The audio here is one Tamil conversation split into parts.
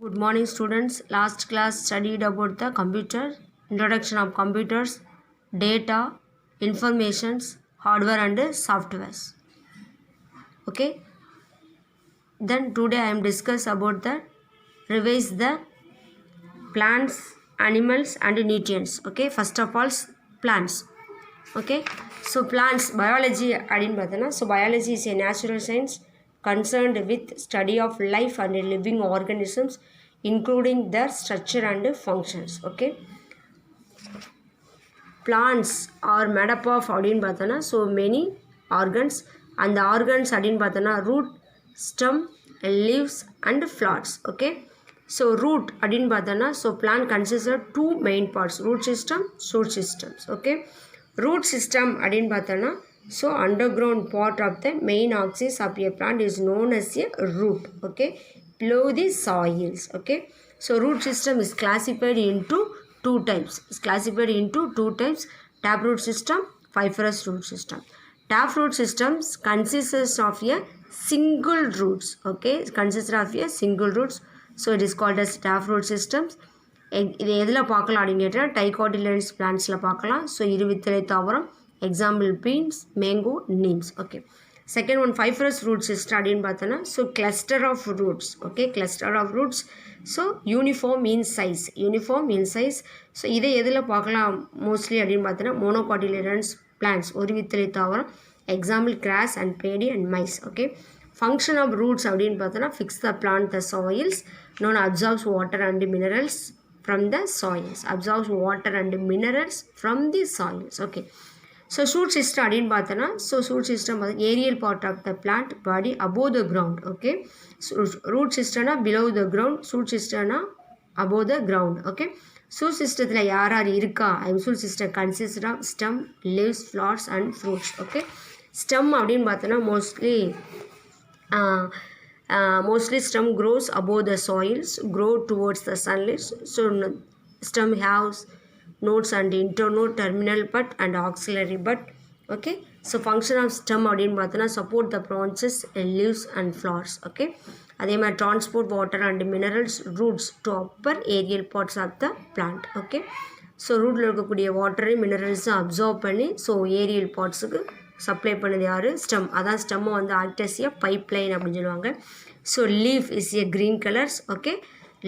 Good morning students. Last class studied about the computer, introduction of computers, data, informations, hardware and softwares. Okay. Then today I am discuss about the revise the plants, animals and nutrients. Okay. First of all plants. Okay. So plants biology adin pathana. So biology is a natural science concerned with study of life and living organisms including their structure and functions. Okay. Plants are made up of அப்படின்னு பார்த்தோன்னா so many organs and the organs அப்படின்னு பார்த்தோன்னா root, stem, leaves and flowers. Okay. So root அப்படின்னு பார்த்தோன்னா so plant consists of two main parts, root system, shoot systems. Okay. Root system அப்படின்னு பார்த்தோன்னா so underground part of the main axis of a plant is known as a root. Okay. Below the soils. Okay. So root system is classified into two types. It's classified into two types: taproot system, fibrous root system. Taproot systems consists of a single roots. Okay, it consists of a single roots. So it is called as taproot systems. இது எதில் பார்க்கலாம் அப்படின்னு கேட்டால் டைகாட்டிலன்ஸ் பிளான்ட்ஸில் பார்க்கலாம். ஸோ இருவித்திலை தாவரம், example beans, mango, neems. Okay. Second one fibrous root system அப்படின்னு பார்த்தோன்னா so cluster of roots. Okay, cluster of roots. So uniform in size, uniform in size. So இதை எதில் பார்க்கலாம் மோஸ்ட்லி அப்படின்னு பார்த்தோன்னா மோனோகாட்டிலேரன்ஸ் பிளான்ட்ஸ், ஒரு வித்திலை தாவரம், example grass and paddy and maize. Okay. Function of roots அப்படின்னு பார்த்தோன்னா fix the plant the soils, known absorbs water and minerals from the soils, absorbs water and minerals from the soils. Okay. So shoot system அப்படின்னு பார்த்தோன்னா so shoot system aerial part of the plant body above the ground. Okay. So root system below the ground, shoot system above the ground. Okay. shoot systemத்தில் யார் யார் இருக்கா? shoot system consists of stem, leaves, flowers and fruits. Okay. stem அப்படின்னு பார்த்தோன்னா mostly stem grows above the soils, grow towards the sunlight. So stem has nodes and internode, terminal bud and auxiliary bud. Okay. So function of stem அப்படின்னு பார்த்தோன்னா support the branches, leaves and flowers. Okay. அதே மாதிரி transport water and minerals roots to upper aerial parts of the plant. Okay. So ரூட்டில் இருக்கக்கூடிய வாட்டரையும் மினரல்ஸும் அப்சார்ப் பண்ணி ஸோ ஏரியல் பார்ட்ஸுக்கு சப்ளை பண்ணது யார்? ஸ்டெம். அதான் ஸ்டெம்மை வந்து ஆக்டஸ் பைப் லைன் அப்படின்னு சொல்லுவாங்க. So leaf is a green colours. Okay.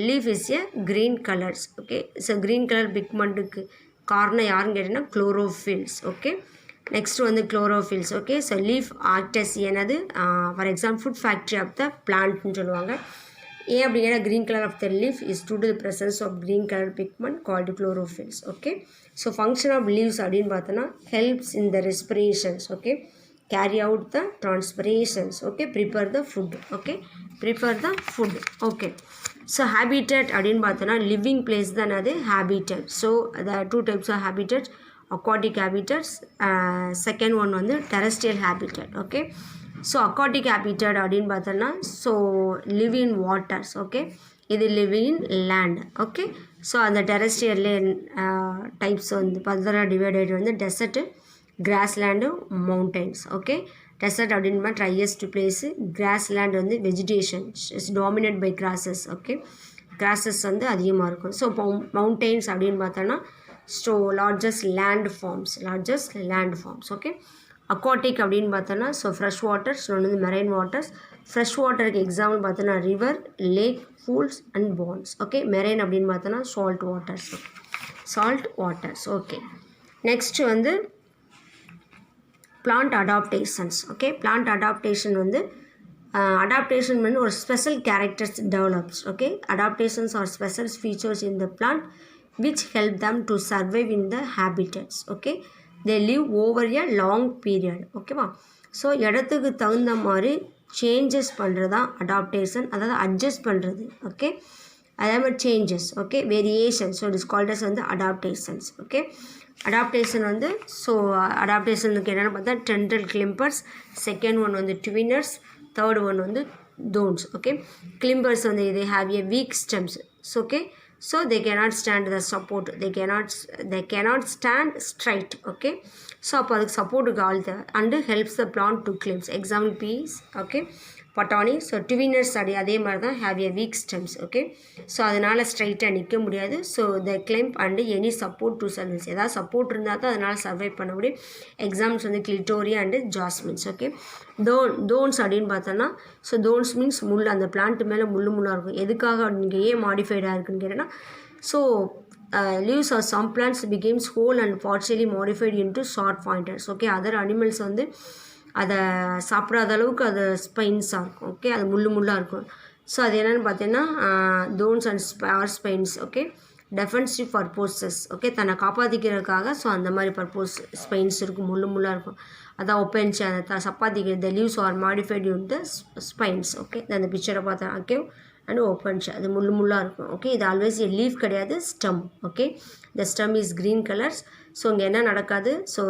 Leaf is a green colours. Okay. So green colour பிக்மெண்ட்டுக்கு காரணம் யாருன்னு கேட்டிங்கன்னா குளோரோஃபில்ஸ். ஓகே. நெக்ஸ்ட் வந்து chlorophylls. Okay. So leaf acts என்னது? For example food factory of the பிளான்ட்னு சொல்லுவாங்க. ஏன் அப்படிங்கிற green colour of the leaf is due to the presence of green colour pigment called chlorophylls. Okay. So function of leaves அப்படின்னு பார்த்தோன்னா helps in the respirations. Okay. carry out the transpirations. Okay. prepare the food. Okay. prepare the food. Okay. so habitat அப்படின்னு பார்த்தோன்னா living place தான் அது habitat. so the two types of habitat, aquatic habitats, second one வந்து terrestrial habitat. Okay. so aquatic habitat அப்படின்னு பார்த்தோன்னா so live in waters. Okay. இது live in land. Okay. so அந்த terrestrial types வந்து further divided வந்து desert, grassland, mountains. Okay. desert அப்படின்னா ட்ரையஸ்ட் பிளேஸு, கிராஸ்லேண்ட் வந்து vegetation is dominate by grasses. Okay. Grasses வந்து அதிகமாக இருக்கும். ஸோ மவுண்டெயின்ஸ் அப்படின்னு பார்த்தோன்னா so largest land forms. Okay. Aquatic அப்படின்னு பார்த்தோன்னா ஸோ ஃப்ரெஷ் வாட்டர்ஸ், ஒன்று வந்து மெரைன் வாட்டர்ஸ். ஃப்ரெஷ் வாட்டருக்கு எக்ஸாம்பிள் பார்த்தோன்னா river, lake, pools and ponds. Okay. Marine அப்படின்னு பார்த்தோன்னா சால்ட் வாட்டர்ஸ். ஓகே. நெக்ஸ்ட் வந்து plant adaptations. Okay. plant adaptation வந்து adaptation வந்து ஒரு special characters develops. Okay. adaptations are special features in the plant which help them to survive in the habitats. Okay. they live over a long period. ஓகேவா. ஸோ இடத்துக்கு தகுந்த மாதிரி சேஞ்சஸ் பண்ணுறது தான் அடாப்டேஷன், அதாவது அட்ஜஸ்ட் பண்ணுறது. ஓகே. அதே மாதிரி changes. Okay. Variation. So it is called as வந்து அடாப்டேஷன்ஸ். ஓகே. அடாப்டேஷன் வந்து ஸோ அடாப்டேஷனுக்கு என்னென்னு பார்த்தா டென்ட்ரல் கிளிம்பர்ஸ், செகண்ட் ஒன் வந்து ட்வினர்ஸ், தேர்ட் ஒன் வந்து தோன்ஸ். ஓகே. கிளிம்பர்ஸ் வந்து they have a weak stems. ஓகே. so they cannot stand the support, they cannot stand straight. Okay. so அப்போ அதுக்கு சப்போர்ட்டுக்கு ஆள் தேவை and helps the plant to climbs. Example peas. Okay. பட்டாணி. ஸோ ட்வின்னர்ஸ் அதே மாதிரி தான் have a weak stems. Okay, so அதனால் ஸ்ட்ரைட்டாக நிற்க முடியாது. So the climb and any support to service, ஏதாவது சப்போர்ட் இருந்தால் தான் அதனால் சர்வை பண்ண முடியும். எக்ஸாம்பிள்ஸ் வந்து clitoria and jasmines. Okay, thorns அப்படின்னு பார்த்தோன்னா, ஸோ தோன்ஸ் மீன்ஸ் முள், அந்த பிளான்ட் மேலே முள்ளாக இருக்கும். எதுக்காக நீங்கள் ஏன் மாடிஃபைடாக இருக்குன்னு கேட்டேன்னா, so leaves of some plants becomes whole and partially modified into short pointers. Okay, other animals வந்து அதை சாப்பிடாத அளவுக்கு அது ஸ்பைன்ஸாக இருக்கும். ஓகே, அது முள்ளாக இருக்கும். ஸோ அது என்னென்னு பார்த்தீங்கன்னா thorns and spines. Okay, defensive purposes. Okay, தன்னை காப்பாற்றிக்கிறதுக்காக. ஸோ அந்த மாதிரி பர்போஸ் ஸ்பைன்ஸ் இருக்கும், முள்ளாக இருக்கும். அதான் ஒப்பென்ச்சு அதை சப்பாத்திக்கிறது. The leaves are modified in the spines. Okay, அந்த பிக்சரை பார்த்தா ஓகே அண்ட் ஓப்பன்ஷா, அது முள்ளாக இருக்கும். ஓகே, இது ஆல்வேஸ் எ லீஃப் கிடையாது, stem. Okay, the stem is green colours. So இங்கே என்ன நடக்காது? So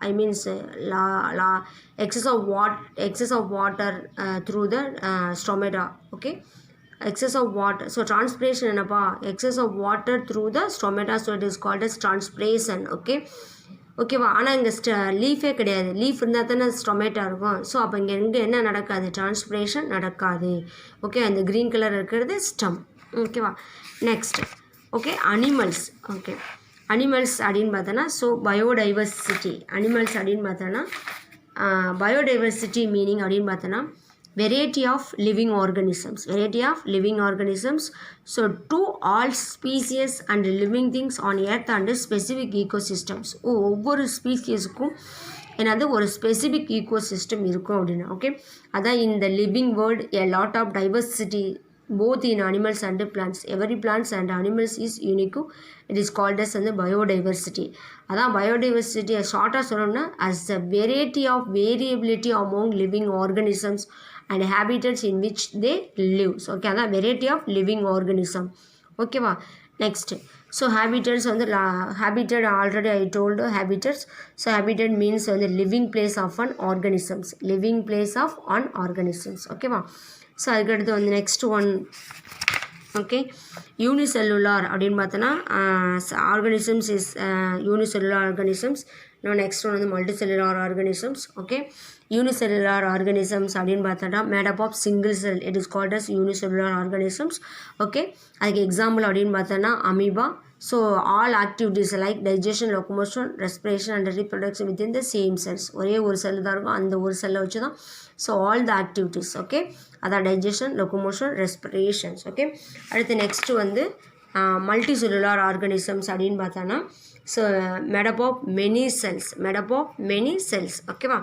I means excess of water through the stomata. Okay, excess of water. So transpiration என்னப்பா? excess of water through the stomata, so it is called as transpiration. Okay, ஓகேவா? ஆனால் இங்கே லீஃபே கிடையாது. லீஃப் இருந்தால் தானே ஸ்டொமேட்டா இருக்கும். ஸோ அப்போ இங்கே என்ன நடக்காது? டிரான்ஸ்பிரேஷன் நடக்காது. ஓகே, அந்த க்ரீன் கலர் இருக்கிறது ஸ்டம். ஓகேவா? Next okay, animals. Okay, animals அப்படின்னு பார்த்தோன்னா, ஸோ பயோடைவர்சிட்டி. அனிமல்ஸ் அப்படின்னு பார்த்தோன்னா பயோடைவர்சிட்டி மீனிங் அப்படின்னு பார்த்தோன்னா variety of living organisms. So to all species and living things on earth and specific ecosystems. ஒவ்வொரு ஸ்பீசியஸுக்கும் என்னது ஒரு ஸ்பெசிஃபிக் ஈகோசிஸ்டம் இருக்கும் அப்படின்னா. ஓகே, அதான் இந்த living world a lot of diversity both in animals and plants. Every plants and animals is unique. It is called as the biodiversity. அதான் biodiversity ஷார்ட்டாக சொல்லணும்னா as the variety of variability among living organisms and habitats in which they live. So okay, அதான் variety of living organism. ஓகேவா? நெக்ஸ்ட் ஸோ ஹேபிட்டட்ஸ் வந்து habitat already I told habitats. So habitat means வந்து living place of an organisms. Living place of an organisms. ஓகேவா? ஸோ அதுக்கடுத்து வந்து நெக்ஸ்ட் ஒன் ஓகே, யூனிசெல்லுலார் அப்படின்னு பார்த்தோன்னா ஆர்கானிசம்ஸ் இஸ் யூனிசெல்லுலார் ஆர்கானிசம்ஸ். இன்னும் நெக்ஸ்ட் ஒன் வந்து multicellular organisms. Okay, unicellular organisms அப்படின்னு பார்த்தோன்னா made up of single cell, it is called as unicellular organisms. Okay, அதுக்கு எக்ஸாம்பிள் அப்படின்னு பார்த்தோன்னா amoeba. So all activities like digestion, locomotion, respiration and reproduction within the same cells. ஒரே ஒரு செல் தான் இருக்கும், அந்த ஒரு செல்லை வச்சு தான் so all the activities. Okay, அதான் டைஜஷன், லொக்கோமோஷன், ரெஸ்பிரேஷன்ஸ். ஓகே, அடுத்து நெக்ஸ்ட்டு வந்து மல்டி செல்லுலார் ஆர்கானிசம்ஸ் அப்படின்னு பார்த்தோன்னா so made up of many cells. ஓகேவா?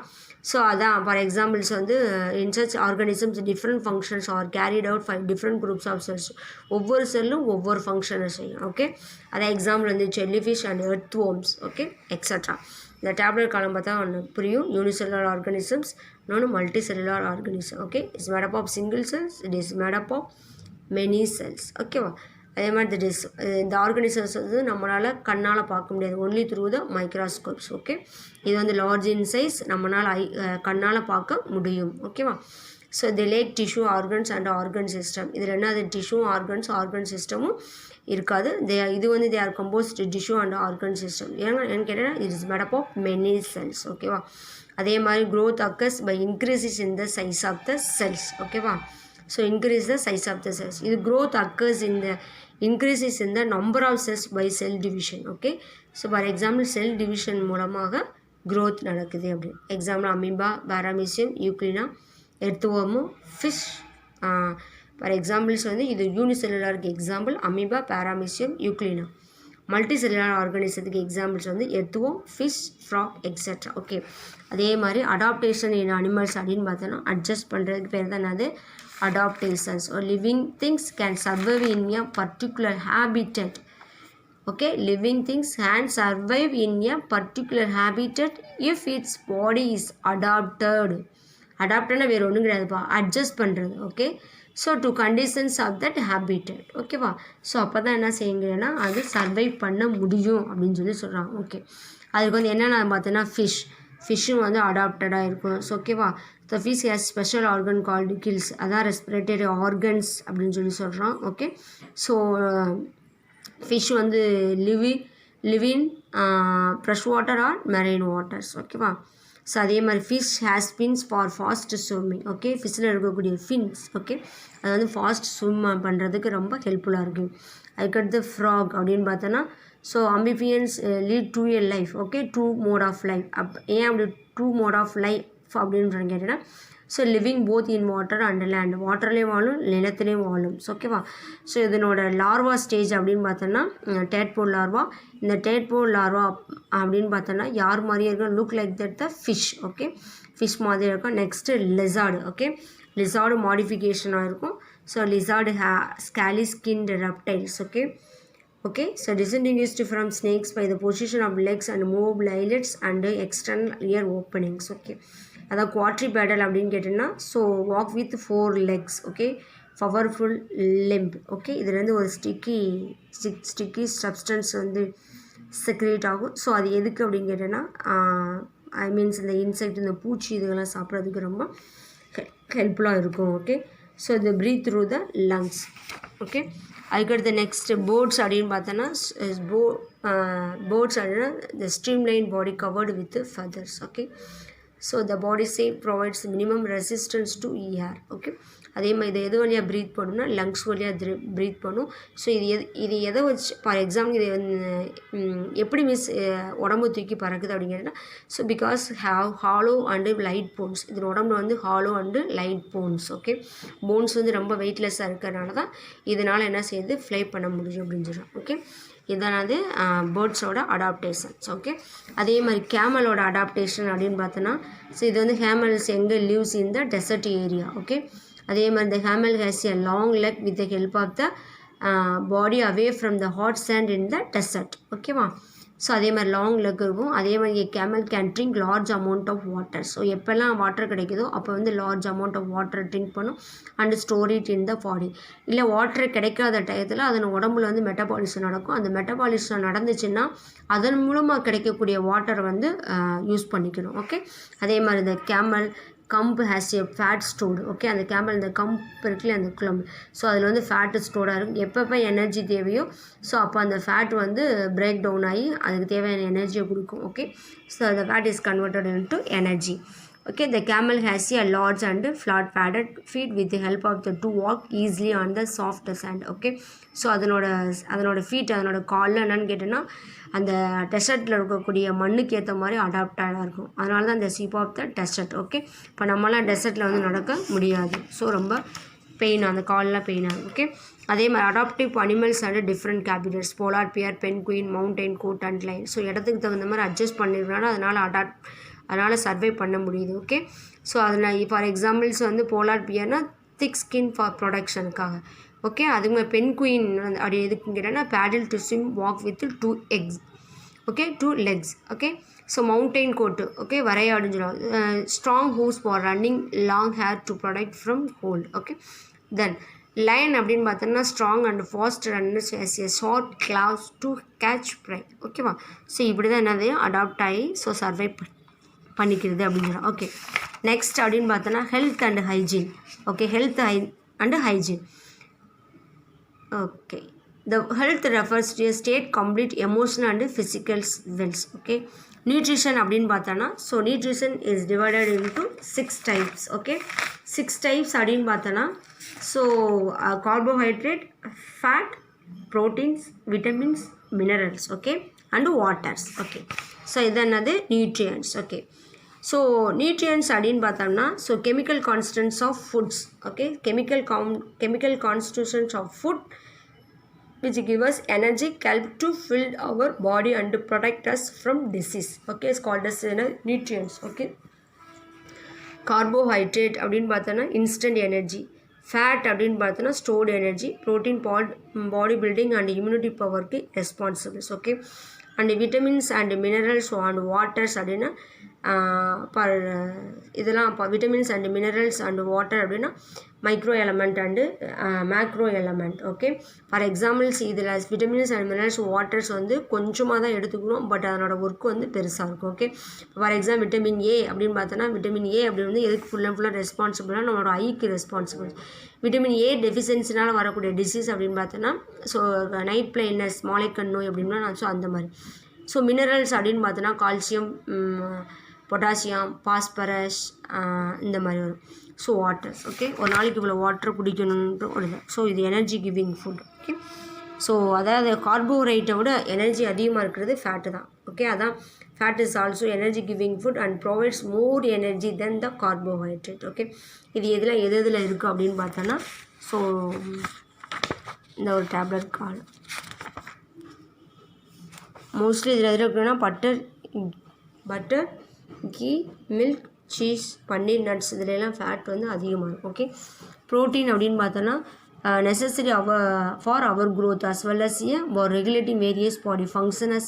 ஸோ அதான் ஃபார் எக்ஸாம்பிள்ஸ் வந்து in such organisms different functions are carried out 5 different groups of cells. ஒவ்வொரு செல்லும் ஒவ்வொரு ஃபங்க்ஷனை செய்யும். ஓகே, அதான் எக்ஸாம்பிள் வந்து jellyfish and earth worms. Okay, extra. இந்த டேப்லெட் காலம் பார்த்தா ஒன்று புரியும். யூனிசெல்லுலார் ஆர்கானிசம்ஸ், இன்னொன்று multi cellular organism. Okay, it's made up of single cells, it is made up of many cells. ஓகேவா? அதே மாதிரி இந்த ஆர்கானிசம்ஸ் வந்து நம்மளால் கண்ணால் பார்க்க முடியாது, only through the microscopes. Okay, இது வந்து லார்ஜ் இன் சைஸ், நம்மளால் கண்ணால் பார்க்க முடியும். ஓகேவா? So the lack tissue organs and organ system. இதில் என்ன, அது டிஷ்யூ ஆர்கன் சிஸ்டமும் இருக்காது. இது வந்து they are composed tissue and organ system. ஏன்னு கேட்டேன்னா it is made up of many cells. ஓகேவா? அதே மாதிரி growth occurs by increases in the size of the cells. ஓகேவா? So increase the size of the cells. இது growth occurs in the increases in the number of cells by cell division. Okay, so for example cell division மூலமாக growth நடக்குது அப்படி. Example amoeba, paramecium, euglena, earthworm, fish. For examples வந்து இது யூனிசெல்லுலாருக்கு example amoeba, paramecium, euglena. Multicellular ஆர்கானிசத்துக்கு எக்ஸாம்பிள்ஸ் வந்து earthworm, fish, frog etcetera. Okay, அதே மாதிரி அடாப்டேஷன் இன் அனிமல்ஸ் அப்படின்னு பார்த்தோன்னா அட்ஜஸ்ட் பண்ணுறதுக்கு பேர் தான் அது adaptations. or living things can survive in a particular habitat. Okay, living things can survive in a particular habitat if its body is adaptedனா வேறு ஒன்றும் கிடையாதுப்பா, அட்ஜஸ்ட் பண்ணுறது. Okay, so to conditions of that habitat. ஓகேவா? ஸோ அப்போ தான் என்ன செய்யுங்கன்னா அது சர்வைவ் பண்ண முடியும் அப்படின்னு சொல்லி சொல்கிறாங்க. ஓகே, அதுக்கு வந்து என்னென்ன பார்த்தோன்னா ஃபிஷ்ஷும் வந்து அடாப்டடாக இருக்கும். ஸோ ஓகேவா? The fish has special organ called gills, அதான் ரெஸ்பிரேட்டரி ஆர்கன்ஸ் அப்படின்னு சொல்லி சொல்கிறோம். ஓகே, ஸோ ஃபிஷ் வந்து live in fresh water or marine waters. ஓகேவா? ஸோ அதே மாதிரி fish has fins for fast swimming. Okay, ஃபிஷ்ஷில் இருக்கக்கூடிய ஃபின்ஸ். ஓகே, அது வந்து ஃபாஸ்ட் ஸ்விம் பண்ணுறதுக்கு ரொம்ப ஹெல்ப்ஃபுல்லாக இருக்குது. அதுக்கடுத்து ஃப்ராக் அப்படின்னு பார்த்தோன்னா, so amphibians lead to a life. Okay, two mode of life. ஏன் அப்படி டூ மோட் ஆஃப் லைஃப் அப்படின்னு கேட்டிங்கன்னா, so living both in water and land. வாட்டர்லேயும் வாழும், நிலத்துலேயும் வாழும். ஸோ ஓகேவா. ஸோ இதனோட லார்வா ஸ்டேஜ் அப்படின்னு பார்த்தோன்னா டேட்போல் லார்வா. இந்த டேட்போல் லார்வா அப்படின்னு பார்த்தோன்னா யார் மாதிரியே இருக்கும், look like that the fish. Okay, fish மாதிரி இருக்கும். Next lizard. ஓகே, லிசார்டு மாடிஃபிகேஷனாக இருக்கும். So lizard scaly skinned reptiles. Okay, okay, so distinguished from snakes by the position of legs and movable eyelids and external ear openings. Okay, அதாவது quadrupedal அப்படின்னு கேட்டிங்கன்னா, so walk with 4 legs. Okay, powerful limb. Okay, இதுலேருந்து ஒரு ஸ்டிக்கி சப்ஸ்டன்ஸ் வந்து செக்ரேட் ஆகும். ஸோ அது எதுக்கு அப்படின்னு கேட்டேன்னா, ஐ மீன்ஸ் இந்த இன்செக்ட், இந்த பூச்சி இதுகெல்லாம் சாப்பிட்றதுக்கு ரொம்ப ஹெல்ப்ஃபுல்லாக இருக்கும். ஓகே, ஸோ இது breathe through the lungs. Okay, அதுக்கடுத்து நெக்ஸ்ட்டு போர்ட்ஸ் அப்படின்னு பார்த்தோன்னா, போர்ட்ஸ் அப்படின்னா the streamline body covered with feathers. Okay, so the body shape provides minimum resistance to air. Okay, அதே மாதிரி இதை எது வழியாக ப்ரீத் பண்ணணும்னா லங்ஸ் வழியாக ப்ரீத் பண்ணும். ஸோ இது எதை வச்சு, ஃபார் எக்ஸாம்பிள் இதை வந்து எப்படி உடம்பு தூக்கி பறக்குது அப்படிங்கிறதுனா, so because hollow and light bones. இதன் உடம்புல வந்து hollow and light bones. Okay, bones வந்து ரொம்ப வெயிட்லெஸ்ஸாக இருக்கிறனால தான் இதனால் என்ன செய்யுது, ஃப்ளை பண்ண முடியும் அப்படின்னு சொல்கிறோம். ஓகே, இதானது பேர்ட்ஸோட அடாப்டேஷன்ஸ். ஓகே, அதே மாதிரி கேமலோட அடாப்டேஷன் அப்படின்னு பார்த்தோன்னா, ஸோ இது வந்து கேமல்ஸ் எங்கே lives in the desert area. Okay, அதே மாதிரி இந்த camel has a long leg with the help of the body away from the hot sand in the desert. ஓகேவா. ஸோ அதே மாதிரி லாங் லெக் இருக்கும். அதே மாதிரி camel can drink large amount of water. So எப்போல்லாம் வாட்டர் கிடைக்குதோ அப்போ வந்து large amount of water drink பண்ணும் and store it in the body. இல்லை வாட்டர் கிடைக்காத டயத்தில் அதன் உடம்புல வந்து மெட்டபாலிசம் நடக்கும். அந்த மெட்டபாலிசம் நடந்துச்சுன்னா அதன் மூலமாக கிடைக்கக்கூடிய வாட்டரை வந்து யூஸ் பண்ணிக்கணும். ஓகே, அதே மாதிரி இந்த camel hump has a fat stored. Okay, அந்த கேமல் இந்த கம்பு இருக்குல்ல, அந்த குழம்பு, ஸோ அதில் வந்து ஃபேட்டு ஸ்டோர்டாக இருக்கும். எப்பப்போ எனர்ஜி தேவையோ ஸோ அப்போ அந்த ஃபேட் வந்து பிரேக் டவுன் ஆகி அதுக்கு தேவையான எனர்ஜியை கொடுக்கும். Okay, so the fat is converted into energy. Okay, the camel has a large and flat padded feet with the help of the to walk easily on the soft sand. Okay, so அதனோட ஃபீட், அதனோட காலில் என்னென்னு கேட்டோன்னா அந்த டெசர்ட்டில் இருக்கக்கூடிய மண்ணுக்கு ஏற்ற மாதிரி அடாப்டாக இருக்கும். அதனால தான் இந்த ship of the desert. Okay, இப்போ நம்மளாம் டெசர்ட்டில் வந்து நடக்க முடியாது. ஸோ ரொம்ப பெயின், அந்த கால்லாம் பெயினாக இருக்கும். ஓகே, அதே மாதிரி adaptive animals and different habitats, polar bear, penguin, mountain goat and lion. So இடத்துக்கு தகுந்த மாதிரி அட்ஜஸ்ட் பண்ணிருக்கனால அதனால் சர்வை பண்ண முடியுது. ஓகே, ஸோ அதில் ஃபார் எக்ஸாம்பிள்ஸ் வந்து போலார் பியர்னால் திக் ஸ்கின் ஃபார் ப்ரொடக்ஷனுக்காக. ஓகே, அதுங்க பென்குயின் அப்படி எதுக்குன்னு கேட்டால் paddle to swim walk with 2 eggs. Okay, 2 legs. Okay, so mountain goat. Okay, வரையாடுன்னு சொல்லுவாங்க. Strong hooves for running, long hair to protect from gold. Okay, then lion அப்படின்னு பார்த்தோன்னா strong and fast runners has a short claws to catch prey. ஓகேவா. ஸோ இப்படி தான் என்னது அடாப்ட் ஆகி ஸோ சர்வை பண்ணிக்கிறது அப்படின்னு. ஓகே, நெக்ஸ்ட் அப்படின்னு பார்த்தோன்னா health and hygiene. Okay, health and hygiene. Okay, the health refers to a state complete emotional and physical wells. Okay, nutrition அப்படின்னு பார்த்தோன்னா so nutrition is divided into 6 types. Okay, 6 types அப்படின்னு பார்த்தோன்னா ஸோ carbohydrate, fat, proteins, vitamins, minerals. Okay, and waters. Okay, so இது என்னது nutrients. Okay, ஸோ நியூட்ரியன்ஸ் அப்படின்னு பார்த்தோம்னா so chemical constants of foods. Okay, chemical constitutions of food which give us energy, help to fill our body and protect us from disease. Okay, it's called as nutrients. Okay, carbohydrate அப்படின்னு பார்த்தோன்னா instant energy, fat அப்படின்னு பார்த்தோன்னா stored energy, protein body building and immunity powerக்கு responsible. Okay, and vitamins and minerals and waters அப்படின்னா இதெல்லாம் vitamins and minerals and water அப்படின்னா micro element and macro element. Okay, for examples இதில் விட்டமின்ஸ் அண்ட் மினரல்ஸ் வாட்டர்ஸ் வந்து கொஞ்சமாக தான் எடுத்துக்கணும், பட் அதனோட ஒர்க் வந்து பெருசாக இருக்கும். Okay, for example vitamin A அப்படின்னு பார்த்தோன்னா விட்டமின் ஏ அப்படின்னு வந்து எதுக்கு ஃபுல்லாக ரெஸ்பான்சிபிளாக நம்மளோட ஐக்கு ரெஸ்பான்சிபிள். விட்டமின் ஏ டெஃபிஷியன்சினால் வரக்கூடிய டிசீஸ் அப்படின்னு பார்த்தோன்னா ஸோ நைட் பிளைட்னஸ், மாலைக்கண் நோய் அப்படின்னா ஸோ அந்த மாதிரி. ஸோ மினரல்ஸ் அப்படின்னு பார்த்தோன்னா கால்சியம், பொட்டாசியம், பாஸ்பரஸ், இந்த மாதிரி வரும். ஸோ வாட்டர்ஸ், ஓகே, ஒரு நாளைக்கு இவ்வளோ வாட்டர் குடிக்கணுன்ட்டு ஒரு இது. ஸோ இது energy giving food, okay. So அதாவது கார்போஹைட்ரேட்டை விட எனர்ஜி அதிகமாக இருக்கிறது ஃபேட்டு தான், ஓகே. அதான் fat is also energy giving food and provides more energy then the carbohydrate, okay. இது எதில் இருக்குது அப்படின்னு பார்த்தோன்னா, ஸோ இந்த ஒரு டேப்லெட் கால் மோஸ்ட்லி இதில் எதில் இருக்குன்னா பட்டர், கீ, மில்க், சீஸ், பன்னீர், நட்ஸ், இதிலெல்லாம் ஃபேட் வந்து அதிகமாக இருக்கும், ஓகே. ப்ரோட்டீன் அப்படின்னு பார்த்தோன்னா necessary for our growth as well as for regulating various body functions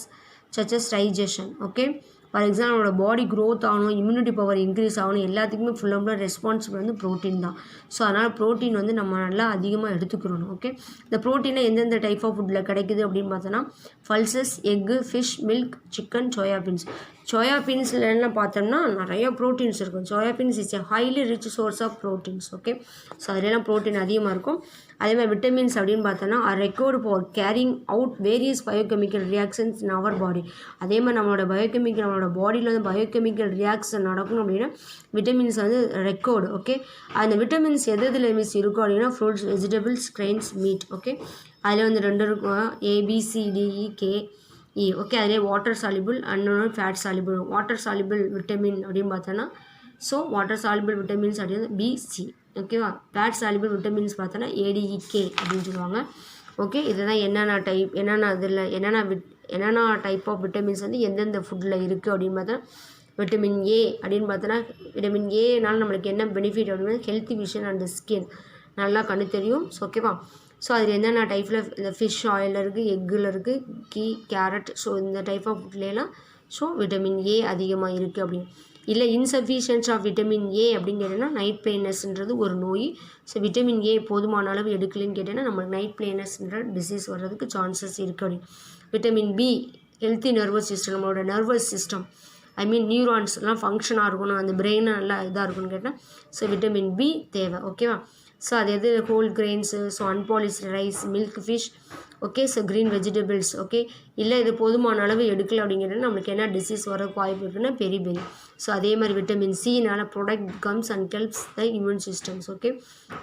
such as digestion, okay. For example நம்மளோட பாடி க்ரோத் ஆகணும், இம்யூனிட்டி பவர் இன்க்ரீஸ் ஆகணும், எல்லாத்துக்குமே ஃபுல்லாக ரெஸ்பான்சிபிள் வந்து ப்ரோட்டீன் தான். ஸோ அதனால் ப்ரோட்டீன் வந்து நம்ம நல்லா அதிகமாக எடுத்துக்கிறணும், ஓகே. இந்த ப்ரோட்டீனை எந்தெந்த டைப் ஆஃப் ஃபுட்டில் கிடைக்குது அப்படின்னு பார்த்தோன்னா pulses, egg, fish, milk, chicken, soybeans. சோயாபீன்ஸில் என்ன பார்த்தோம்னா நிறைய ப்ரோட்டீன்ஸ் இருக்கும். Soybeans is a highly rich source of proteins, okay. So அதிலெல்லாம் ப்ரோட்டீன் அதிகமாக இருக்கும். அதே மாதிரி விட்டமின்ஸ் அப்படின்னு பார்த்தோன்னா required for carrying out various biochemical reactions in our body. அதே மாதிரி நம்மளோட நம்மளோட பாடியில் வந்து பயோகெமிக்கல் ரியாக்ஷன் நடக்கணும் அப்படின்னா விட்டமின்ஸ் வந்து ரெக்கார்டு, ஓகே. அந்த விட்டமின்ஸ் எதில் மிஸ் இருக்கும் அப்படின்னா fruits, vegetables, grains, meat, okay. அதில் வந்து 2 இருக்கும், ABCDEKE, ஓகே. அதிலே water soluble and fat soluble. Water soluble vitamin அப்படின்னு பார்த்தோன்னா ஸோ வாட்டர் சாலிபிள் விட்டமின்ஸ் அப்படின்னு BC, ஓகேவா. ஃபேட் சாலிபிள் விட்டமின்ஸ் பார்த்தோன்னா ADEK அப்படின்னு சொல்லுவாங்க, ஓகே. இதுதான் என்னென்ன டைப் ஆஃப் விட்டமின்ஸ் வந்து எந்தெந்த ஃபுட்டில் இருக்குது அப்படின்னு பார்த்தா விட்டமின் A அப்படின்னு பார்த்தோன்னா விட்டமின் ஏனால நம்மளுக்கு என்ன பெனிஃபிட் அப்படின்னா ஹெல்த்தி விஷன் அண்ட் ஸ்கின் நல்லா கண்ணு தெரியும், ஸோ ஓகேவா. ஸோ அதில் என்னென்ன டைப்பில் இந்த ஃபிஷ் ஆயிலில் இருக்குது, எக்கில் இருக்குது, கீ, கேரட், ஸோ இந்த டைப் ஆஃப் ஃபுட்லாம் ஸோ விட்டமின் A அதிகமாக இருக்குது அப்படின்னு. இல்லை இன்சஃபிஷியன்ஸ் ஆஃப் விட்டமின் A அப்படின்னு கேட்டோன்னா நைட் பிளேனஸ்ன்றது ஒரு நோய். ஸோ விட்டமின் A போதுமான அளவு எடுக்கலன்னு கேட்டோன்னா நம்மளுக்கு நைட் பிளேனஸ்ன்ற டிசீஸ் வர்றதுக்கு சான்சஸ் இருக்குது அப்படின்னு. Vitamin B healthy nervous system, நம்மளோட நர்வஸ் சிஸ்டம் ஐ மீன் நியூரான்ஸ்லாம் ஃபங்க்ஷனாக இருக்கணும், அந்த பிரெயினாக நல்லா இதாக இருக்குன்னு கேட்டால் ஸோ விட்டமின் B தேவை, ஓகேவா. ஸோ அது எது whole grains, so unpolished rice, milk, fish, okay. So green vegetables, okay. இல்லை இது போதுமான அளவு எடுக்கல அப்படிங்கிறது நம்மளுக்கு என்ன டிசீஸ் வரக்கு வாய்ப்பு இருக்குன்னா பெரி. ஸோ அதே மாதிரி விட்டமின் சினால protect gums and helps the immune systems, okay.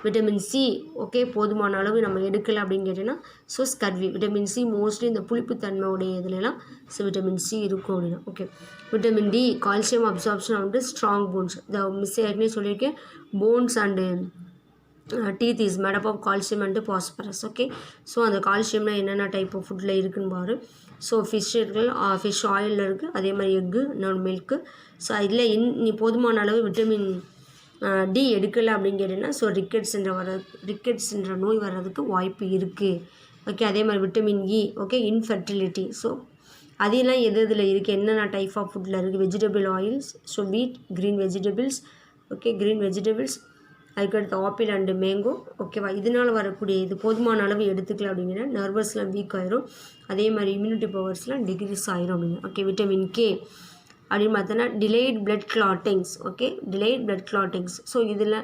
Vitamin C, okay, போதுமான அளவு நம்ம எடுக்கலை அப்படின்னு கேட்டிங்கன்னா so scurvy. Vitamin C mostly இந்த புளிப்புத்தன்மையுடைய இதுலலாம் ஸோ விட்டமின் C இருக்கும் அப்படின்னா, okay. Vitamin D calcium absorption வந்து ஸ்ட்ராங் போன்ஸ். இந்த ஏற்கனவே சொல்லியிருக்கேன், bones and teeth is made up of calcium and phosphorus, okay. So அந்த கால்சியம்னா என்னென்ன டைப் ஆஃப் ஃபுட்டில் இருக்குன்னு பாரு. ஸோ ஃபிஷ் இருக்குது, ஃபிஷ் ஆயிலில் இருக்குது, அதே மாதிரி எக்கு, இன்னொன்று மில்க்கு. ஸோ அதில் நீ போதுமான அளவு விட்டமின் D எடுக்கலை அப்படின்னு கேட்டிங்கன்னா ஸோ ரிக்கெட்ஸ்ன்ற நோய் வர்றதுக்கு வாய்ப்பு இருக்குது, ஓகே. அதே மாதிரி vitamin E, okay, infertility. So அதெல்லாம் இதில் இருக்குது, என்னென்ன டைப் ஆஃப் ஃபுட்டில் இருக்குது. வெஜிடபிள் ஆயில்ஸ், ஸோ வீட், green vegetables, okay, green vegetables, அதுக்கடுத்து ஆப்பிள் அண்டு மேங்கோ, ஓகேவா. இதனால் வரக்கூடிய இது போதுமான அளவு எடுத்துக்கலாம் அப்படிங்கிற நர்வஸ்லாம் வீக் ஆயிரும், அதே மாதிரி இம்யூனிட்டி பவர்ஸ்லாம் டிக்ரீஸ் ஆயிரும் அப்படிங்க, ஓகே. விட்டமின் K அப்படின்னு பார்த்தோன்னா delayed blood clottings, okay, delayed blood clottings. So இதில்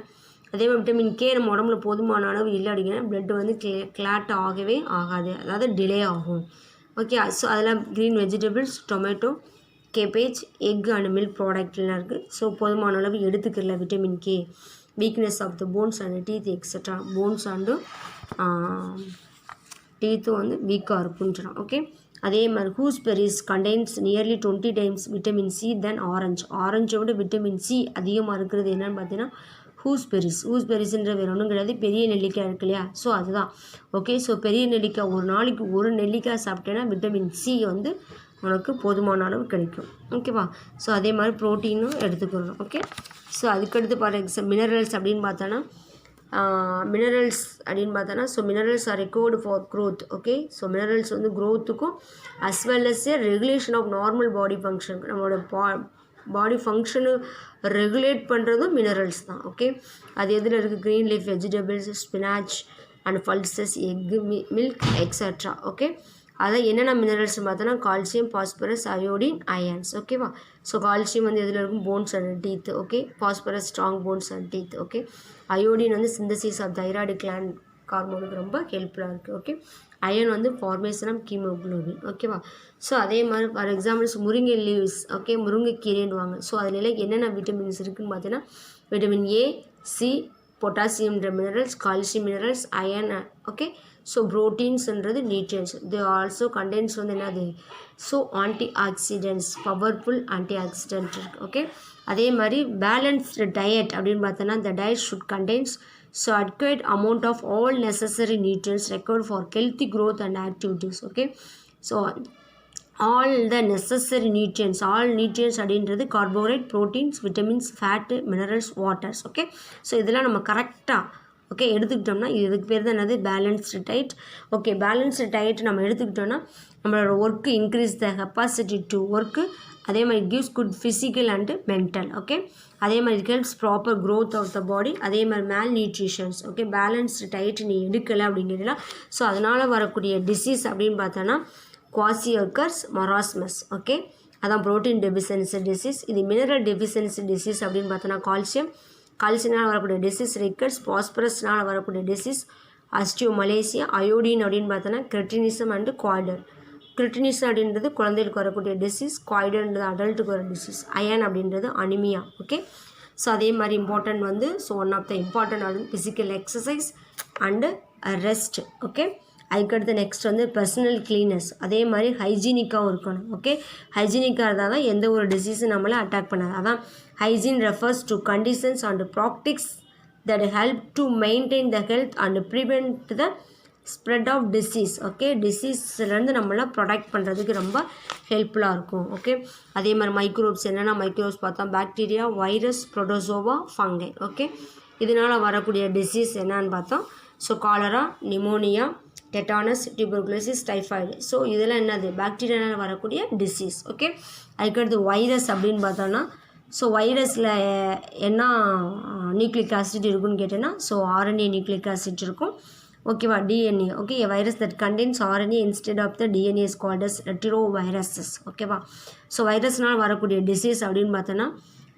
அதே மாதிரி விட்டமின் K நம்ம உடம்புல போதுமான அளவு இல்லை அப்படிங்கன்னா பிளட் வந்து கிளாட் ஆகவே ஆகாது, அதாவது டிலே ஆகும், ஓகே. ஸோ அதெல்லாம் green vegetables, tomato, cabbage, egg and milk ப்ராடக்ட்லாம் இருக்குது. ஸோ போதுமான அளவு எடுத்துக்கல vitamin K. Weakness of the bones and teeth etcetera. Bones and டீத்தும் வந்து வீக்காக இருக்குன்னு சொன்னான், ஓகே. அதே மாதிரி gooseberries contains nearly 20 times vitamin C than orange. ஆரஞ்சை விட விட்டமின் C அதிகமாக இருக்கிறது என்னென்னு பார்த்தீங்கன்னா ஹூஸ்பெரிஸ்ன்ற வேறு ஒன்றும் கிடையாது, பெரிய நெல்லிக்காய் இருக்கு இல்லையா, ஸோ அதுதான், ஓகே. ஸோ பெரிய நெல்லிக்காய் ஒரு நாளைக்கு ஒரு நெல்லிக்காய் சாப்பிட்டேன்னா விட்டமின் C வந்து உனக்கு போதுமான அளவு கிடைக்கும், ஓகேவா. ஸோ அதே மாதிரி ப்ரோட்டீனும் எடுத்துக்கணும், ஓகே. ஸோ அதுக்கடுத்து மினரல்ஸ் அப்படின்னு பார்த்தோன்னா so minerals are required for growth, okay. So minerals வந்து க்ரோத்துக்கும் as well as a regulation of normal body function, நம்மளோட பாடி ஃபங்க்ஷனு ரெகுலேட் பண்ணுறதும் மினரல்ஸ் தான், ஓகே. அது எதில் இருக்குது, green leaf vegetables, spinach and pulses, egg, milk etcetera, okay. அதான் என்னென்ன மினரல்ஸ் பார்த்தோன்னா கால்சியம், பாஸ்பரஸ், அயோடின், அயன்ஸ், ஓகேவா. ஸோ கால்சியம் வந்து எதில் இருக்கும், bones and teeth, okay. Phosphorus strong bones and teeth, okay. Iodine வந்து சிந்தசிஸ் ஆஃப் தைராய்டு கிளாண்ட் ஹார்மோனுக்கு ரொம்ப ஹெல்ப்ஃபுல்லாக இருக்குது. ஓகே, அயன் வந்து ஃபார்மேஷன் ஆஃப் ஹீமோகுளோபின். ஓகேவா? ஸோ அதே மாதிரி ஃபார் எக்ஸாம்பிள்ஸ் முருங்கை லீவ்ஸ், ஓகே, முருங்கைக்கீரைன்னுவாங்க. ஸோ அதில் என்னென்ன விட்டமின்ஸ் இருக்குதுன்னு பார்த்தீங்கன்னா விட்டமின் ஏ, சி, பொட்டாசியம்ன்ற minerals, calcium minerals, iron, okay. So ப்ரோட்டீன்ஸ்ன்றது நியூட்ரியன்ஸ். இது ஆல்சோ கண்டென்ட்ஸ் வந்து என்னது, so antioxidants, powerful antioxidant இருக்குது. ஓகே, அதே மாதிரி பேலன்ஸ்டு டயட் அப்படின்னு பார்த்தோன்னா the diet should contains so adequate amount of all necessary nutrients required for healthy growth and activities. Okay, so all the necessary nutrients, all nutrients அப்படின்றது carbohydrate, proteins, vitamins, fat, minerals, waters. Okay, so இதெல்லாம் நம்ம கரெக்டாக ஓகே எடுத்துக்கிட்டோம்னா இதுக்கு பேர் தான் என்னது balanced diet. Okay, balanced diet நம்ம எடுத்துக்கிட்டோம்னா நம்மளோட work increase the capacity to work. அதே மாதிரி gives good physical and mental. Okay, அதே மாதிரி it helps proper growth of the body. அதே மாதிரி மேல் நியூட்ரிஷன்ஸ். ஓகே, பேலன்ஸ்டு டயட் நீ எடுக்கலை அப்படிங்கிறதுலாம் ஸோ அதனால் வரக்கூடிய டிசீஸ் அப்படின்னு பார்த்தோன்னா குவாசியர்கர்ஸ், மராஸ்மஸ். ஓகே, அதான் ப்ரோட்டீன் டெஃபிஷியன்சி டிசீஸ். இது மினரல் டெஃபிஷியன்சி டிசீஸ் அப்படின்னு பார்த்தோன்னா கால்சியம்னால் வரக்கூடிய டிசீஸ், ரிக்கட்ஸ், பாஸ்பரஸ்னால் வரக்கூடிய டிசீஸ், ஆஸ்டியோமலேசியா, அயோடின் அப்படின்னு பார்த்தோன்னா கிரெட்டினிசம் அண்டு குவாய்டர். கிரிட்டினிசம் அப்படின்றது குழந்தைகளுக்கு வரக்கூடிய டிசீஸ், குவாய்டர்ன்றது அடல்ட்டுக்கு வர டிசீஸ், அயன் அப்படின்றது அனிமியா. ஓகே, ஸோ அதே மாதிரி இம்பார்ட்டன்ட் வந்து so one of the important வந்து physical exercise and rest. Okay, அதுக்கடுத்து நெக்ஸ்ட் வந்து பர்சனல் க்ளீனஸ். அதே மாதிரி ஹைஜீனிக்காகவும் இருக்கணும். ஓகே, ஹைஜீனிக்காக இருந்தால் தான் எந்த ஒரு டிசீஸும் நம்மளை அட்டாக் பண்ணாது. அதான் hygiene refers to conditions and practices that help to maintain the health and prevent the spread of disease. Okay, டிசீஸ்லேருந்து நம்மளாம் ப்ரொடெக்ட் பண்ணுறதுக்கு ரொம்ப ஹெல்ப்ஃபுல்லாக இருக்கும். ஓகே, அதே மாதிரி மைக்ரோப்ஸ் என்னென்னா மைக்ரோப்ஸ் பார்த்தா bacteria, virus, protozoa, fungi. Okay, இதனால் வரக்கூடிய டிசீஸ் என்னன்னு பார்த்தோம். So cholera, pneumonia, tetanus, tuberculosis, typhoid. So இதெல்லாம் என்னது பாக்டீரியானால் வரக்கூடிய டிசீஸ். ஓகே, அதுக்கடுத்து வைரஸ் அப்படின்னு பார்த்தோன்னா ஸோ வைரஸில் என்ன நியூக்ளிக் ஆசிட் இருக்குன்னு கேட்டேன்னா ஸோ ஆர்என்ஏ நியூக்ளிக் ஆசிட் இருக்கும். ஓகேவா, DNA. Okay, a virus that contains RNA instead of the DNA is called as retroviruses. ஓகேவா, ஸோ வைரஸ்னால் வரக்கூடிய டிசீஸ் அப்படின்னு பார்த்தோன்னா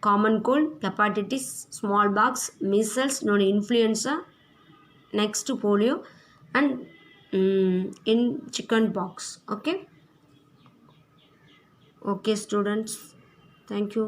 common cold, hepatitis, smallpox, measles, இன்னொன்று influenza, next polio and in chickenpox. Okay, okay students, thank you.